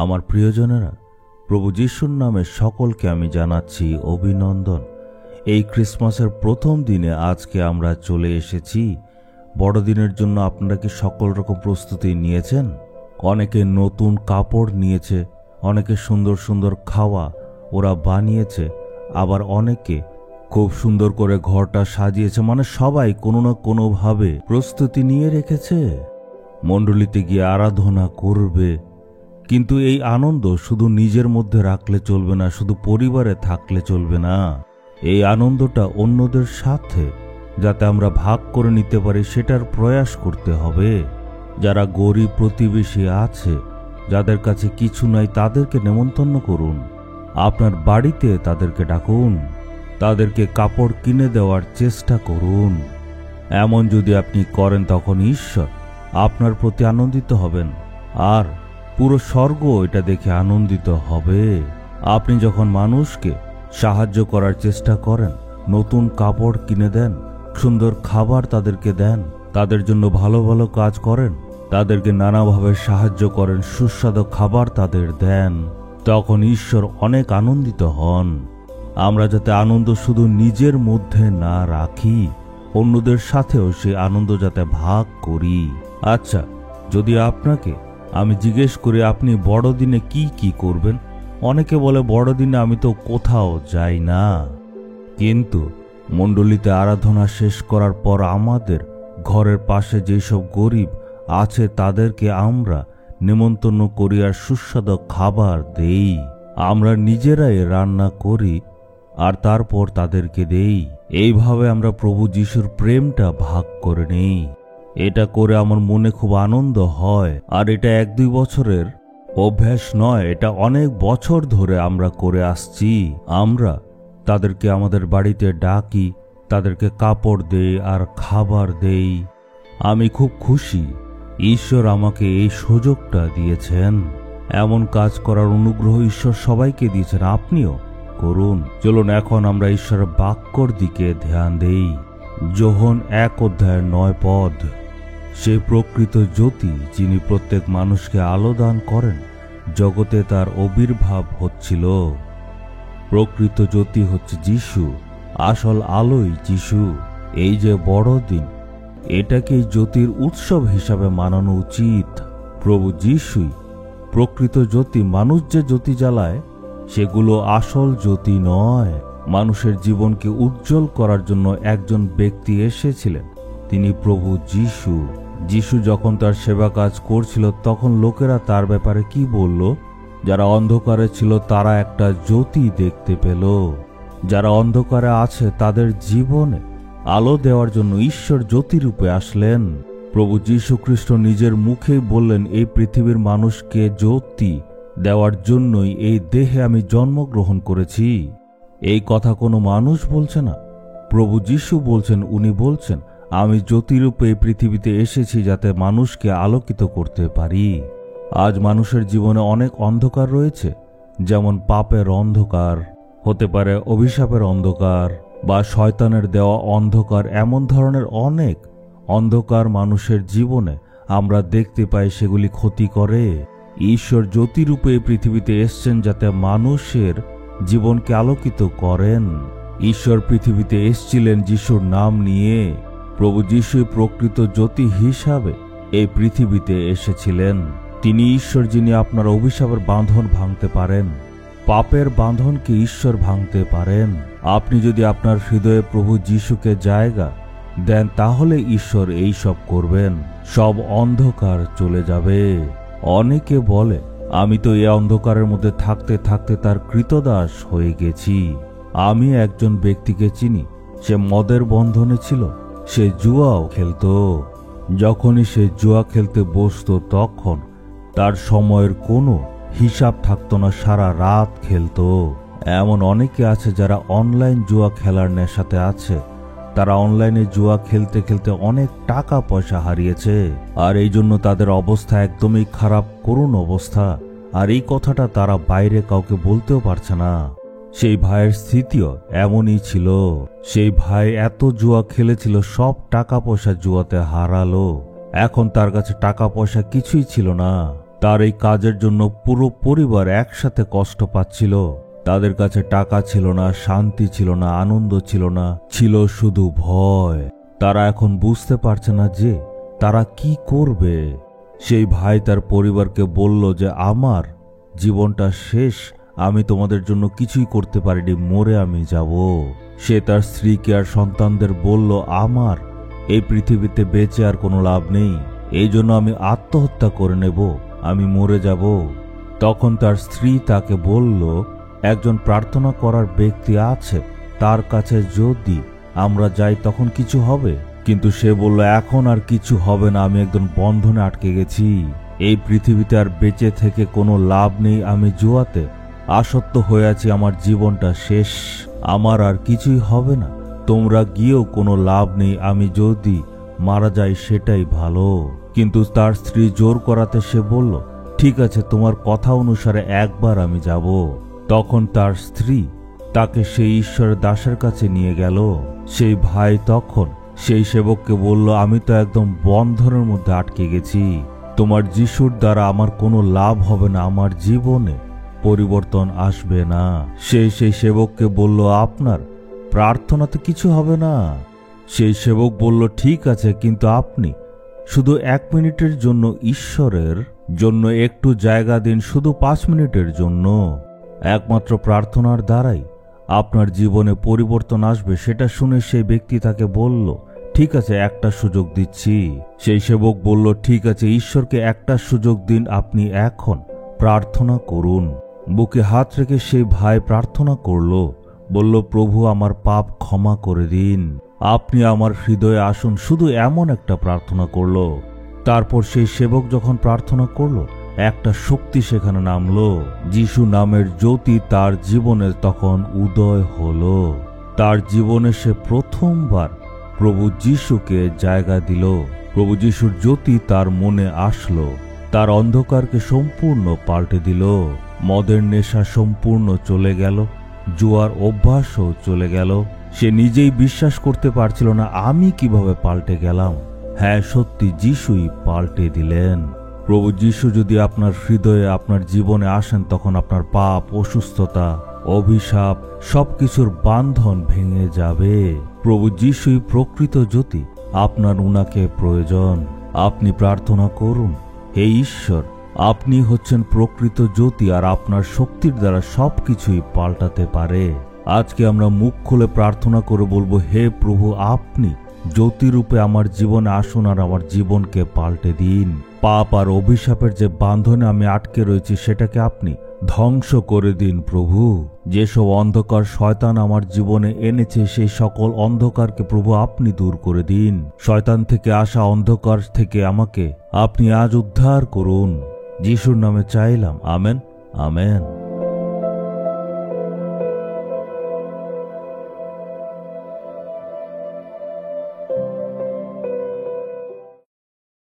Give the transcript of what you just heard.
আমার প্রিয়জনেরা, প্রভু যিশুর নামে সকলকে আমি জানাচ্ছি অভিনন্দন। এই ক্রিসমাসের প্রথম দিনে আজকে আমরা চলে এসেছি। বড়দিনের জন্য আপনারা কি সকল রকম প্রস্তুতি নিয়েছেন? অনেকে নতুন কাপড় নিয়েছে, অনেকে সুন্দর সুন্দর খাওয়া ওরা বানিয়েছে, আবার অনেকে খুব সুন্দর করে ঘরটা সাজিয়েছে। মানে সবাই কোনো না কোনোভাবে প্রস্তুতি নিয়ে রেখেছে মণ্ডলীতে গিয়ে আরাধনা করবে। কিন্তু এই আনন্দ শুধু নিজের মধ্যে রাখলে চলবে না, শুধু পরিবারে থাকলে চলবে না। এই আনন্দটা অন্যদের সাথে যাতে আমরা ভাগ করে নিতে পারি সেটার প্রয়াস করতে হবে। যারা গরিব প্রতিবেশী আছে, যাদের কাছে কিছু নাই, তাদেরকে নেমন্তন্ন করুন। আপনার বাড়িতে তাদেরকে ডাকুন, তাদেরকে কাপড় কিনে দেওয়ার চেষ্টা করুন। এমন যদি আপনি করেন তখন ঈশ্বর আপনার প্রতি আনন্দিত হবেন, আর পুরো স্বর্গ এটা দেখে আনন্দিত হবে। আপনি যখন মানুষকে সাহায্য করার চেষ্টা করেন, নতুন কাপড় কিনে দেন, সুন্দর খাবার তাদেরকে দেন, তাদের জন্য ভালো ভালো কাজ করেন, তাদেরকে নানাভাবে সাহায্য করেন, সুস্বাদু খাবার তাদের দেন, তখন ঈশ্বর অনেক আনন্দিত হন। আমরা যাতে আনন্দ শুধু নিজের মধ্যে না রাখি, অন্যদের সাথেও সেই আনন্দ যাতে ভাগ করি। আচ্ছা, যদি আপনাকে আমি জিজ্ঞেস করি আপনি বড়দিনে কি কি করবেন? অনেকে বলে বড়দিনে আমি তো কোথাও যাই না। কিন্তু মণ্ডলীতে আরাধনা শেষ করার পর আমাদের ঘরের পাশে যেসব গরিব আছে তাদেরকে আমরা নেমন্তন্ন করি আর সুস্বাদু খাবার দেই। আমরা নিজেরাই রান্না করি আর তারপর তাদেরকে দেই। এইভাবে আমরা প্রভু যিশুর প্রেমটা ভাগ করে নেই। এটা করে আমার মনে খুব আনন্দ হয়। আর এটা 1-2 বছরের অভ্যাস নয়, এটা অনেক বছর ধরে আমরা করে আসছি। আমরা তাদেরকে আমাদের বাড়িতে ডাকি, তাদেরকে কাপড় দেই আর খাবার দেই। আমি খুব খুশি ঈশ্বর আমাকে এই সুযোগটা দিয়েছেন। এমন কাজ করার অনুগ্রহ ঈশ্বর সবাইকে দিয়েছেন, আপনিও করুন। চলুন এখন আমরা ঈশ্বরের বাক্যর দিকে ধ্যান দেই। যোহন 1:9 সে প্রকৃত জ্যোতি, যিনি প্রত্যেক মানুষকে আলো দান করেন, জগতে তার আবির্ভাব হচ্ছিল। প্রকৃত জ্যোতি হচ্ছে যিশু, আসল আলোই যিশু। এই যে বড়দিন, এটাকে জ্যোতির উৎসব হিসাবে মানানো উচিত। প্রভু যিশুই প্রকৃত জ্যোতি। মানুষ যে জ্যোতি জ্বালায় সেগুলো আসল জ্যোতি নয়। মানুষের জীবনকে উজ্জ্বল করার জন্য একজন ব্যক্তি এসেছিলেন, তিনি প্রভু যিশু। যিশু যখন তার সেবা কাজ করছিল তখন লোকেরা তার ব্যাপারে কি বলল? যারা অন্ধকারে ছিল তারা একটা জ্যোতি দেখতে পেল। যারা অন্ধকারে আছে তাদের জীবনে আলো দেওয়ার জন্য ঈশ্বর জ্যোতিরূপে আসলেন। প্রভু যীশু খ্রিস্ট নিজের মুখেই বললেন, এই পৃথিবীর মানুষকে জ্যোতি দেওয়ার জন্যই এই দেহে আমি জন্মগ্রহণ করেছি। এই কথা কোনো মানুষ বলছে না, প্রভু যীশু বলছেন। উনি বলছেন, আমি জ্যোতিরূপে এই পৃথিবীতে এসেছি যাতে মানুষকে আলোকিত করতে পারি। আজ মানুষের জীবনে অনেক অন্ধকার রয়েছে, যেমন পাপের অন্ধকার, হতে পারে অভিশাপের অন্ধকার বা শয়তানের দেওয়া অন্ধকার। এমন ধরনের অনেক অন্ধকার মানুষের জীবনে আমরা দেখতে পাই, সেগুলি ক্ষতি করে। ঈশ্বর জ্যোতিরূপে এই পৃথিবীতে এসছেন যাতে মানুষের জীবনকে আলোকিত করেন। ঈশ্বর পৃথিবীতে এসছিলেন যিশুর নাম নিয়ে। প্রভু যিশুই প্রকৃত জ্যোতি হিসাবে এই পৃথিবীতে এসেছিলেন। তিনি ঈশ্বর, যিনি আপনার অভিশাপের বাঁধন ভাঙতে পারেন, পাপের বাঁধনকে ঈশ্বর ভাঙতে পারেন। আপনি যদি আপনার হৃদয়ে প্রভু যিশুকে জায়গা দেন তাহলে ঈশ্বর এই সব করবেন। সব অন্ধকার চলে যাবে। অনেকে বলে, আমি তো এই অন্ধকারের মধ্যে থাকতে থাকতে তার কৃতদাস হয়ে গেছি। আমি একজন ব্যক্তিকে চিনি, সে মদের বন্ধনে ছিল, সে জুয়াও খেলতো। যখনই সে জুয়া খেলতে বসতো তখন তার সময়ের কোনো হিসাব থাকতো না, সারা রাত খেলতো। এমন অনেকে আছে যারা অনলাইন জুয়া খেলার নেশাতে আছে। তারা অনলাইনে জুয়া খেলতে খেলতে অনেক টাকা পয়সা হারিয়েছে, আর এই জন্য তাদের অবস্থা একদমই খারাপ, করুণ অবস্থা। আর এই কথাটা তারা বাইরে কাউকে বলতেও পারছে না। সেই ভাইয়ের স্থিতিও এমনই ছিল। সেই ভাই এত জুয়া খেলেছিল, সব টাকা পয়সা জুয়াতে হারালো। এখন তার কাছে টাকা পয়সা কিছুই ছিল না। তার এই কাজের জন্য পুরো পরিবার একসাথে কষ্ট পাচ্ছিল। তাদের কাছে টাকা ছিল না, শান্তি ছিল না, আনন্দ ছিল না, ছিল শুধু ভয়। তারা এখন বুঝতে পারছে না যে তারা কি করবে। সেই ভাই তার পরিবারকে বলল যে আমার জীবনটা শেষ, আমি তোমাদের জন্য কিছুই করতে পারিনি, মরে আমি যাব। সে তার স্ত্রীকে আর সন্তানদের বলল, আমার এই পৃথিবীতে বেঁচে আর কোনো লাভ নেই, এই জন্য আমি আত্মহত্যা করে নেব, আমি মরে যাব। তখন তার স্ত্রী তাকে বলল, একজন প্রার্থনা করার ব্যক্তি আছে, তার কাছে যদি আমরা যাই তখন কিছু হবে। কিন্তু সে বলল, এখন আর কিছু হবে না, আমি একদম বন্ধনে আটকে গেছি, এই পৃথিবীতে আর বেঁচে থেকে কোনো লাভ নেই, আমি জুয়াতে আসক্ত হয়ে আছি, আমার জীবনটা শেষ, আমার আর কিছুই হবে না, তোমরা গিয়েও কোনো লাভ নেই, আমি যদি মারা যাই সেটাই ভালো। কিন্তু তার স্ত্রী জোর করাতে সে বলল, ঠিক আছে, তোমার কথা অনুসারে একবার আমি যাব। তখন তার স্ত্রী তাকে সেই ঈশ্বরের দাসের কাছে নিয়ে গেল। সেই ভাই তখন সেই সেবককে বলল, আমি তো একদম বন্ধনের মধ্যে আটকে গেছি, তোমার যিশুর দ্বারা আমার কোনো লাভ হবে না, আমার জীবনে পরিবর্তন আসবে না। সেই সেবককে বলল, আপনার প্রার্থনাতে কিছু হবে না। সেই সেবক বলল, ঠিক আছে, কিন্তু আপনি শুধু 1 মিনিটের জন্য ঈশ্বরের জন্য একটু জায়গা দিন, শুধু 5 মিনিটের জন্য। একমাত্র প্রার্থনার দ্বারাই আপনার জীবনে পরিবর্তন আসবে। সেটা শুনে সেই ব্যক্তি তাকে বলল, ঠিক আছে, একটা সুযোগ দিচ্ছি। সেই সেবক বলল, ঠিক আছে, ঈশ্বরকে একটা সুযোগ দিন, আপনি এখন প্রার্থনা করুন। বুকে হাত রেখে সেই ভাই প্রার্থনা করল, বলল, প্রভু আমার পাপ ক্ষমা করে দিন, আপনি আমার হৃদয়ে আসুন। শুধু এমন একটা প্রার্থনা করল। তারপর সেই সেবক যখন প্রার্থনা করল, একটা শক্তি সেখানে নামলো। যিশু নামের জ্যোতি তার জীবনে তখন উদয় হলো। তার জীবনে সে প্রথমবার প্রভু যিশুকে জায়গা দিল। প্রভু যিশুর জ্যোতি তার মনে আসলো, তার অন্ধকারকে সম্পূর্ণ পাল্টে দিল। মদের নেশা সম্পূর্ণ চলে গেল, জুয়ার অভ্যাসও চলে গেল। সে নিজেই বিশ্বাস করতে পারছিল না, আমি কিভাবে পাল্টে গেলাম। হ্যাঁ, সত্যি যিশুই পাল্টে দিলেন। প্রভু যিশু যদি আপনার হৃদয়ে, আপনার জীবনে আসেন, তখন আপনার পাপ, অসুস্থতা, অভিশাপ সবকিছুর বান্ধন ভেঙে যাবে। প্রভু যিশুই প্রকৃত জ্যোতি, আপনার উনাকে প্রয়োজন। আপনি প্রার্থনা করুন, হে ঈশ্বর, আপনি হচ্ছেন প্রকৃত জ্যোতি, আর আপনার শক্তির দ্বারা সবকিছুই পাল্টাতে পারে। আজকে আমরা মুখ খুলে প্রার্থনা করে বলবো, হে প্রভু, আপনি জ্যোতিরূপে আমার জীবনে আসুন আর আমার জীবনকে পাল্টে দিন। পাপ আর অভিশাপের যে বাঁধনে আমি আটকে রয়েছি সেটাকে আপনি ধ্বংস করে দিন প্রভু। যেসব অন্ধকার শয়তান আমার জীবনে এনেছে, সেই সকল অন্ধকারকে প্রভু আপনি দূর করে দিন। শয়তান থেকে আসা অন্ধকার থেকে আমাকে আপনি আজ উদ্ধার করুন। যিশুর নামে চাইলাম, আমেন, আমেন।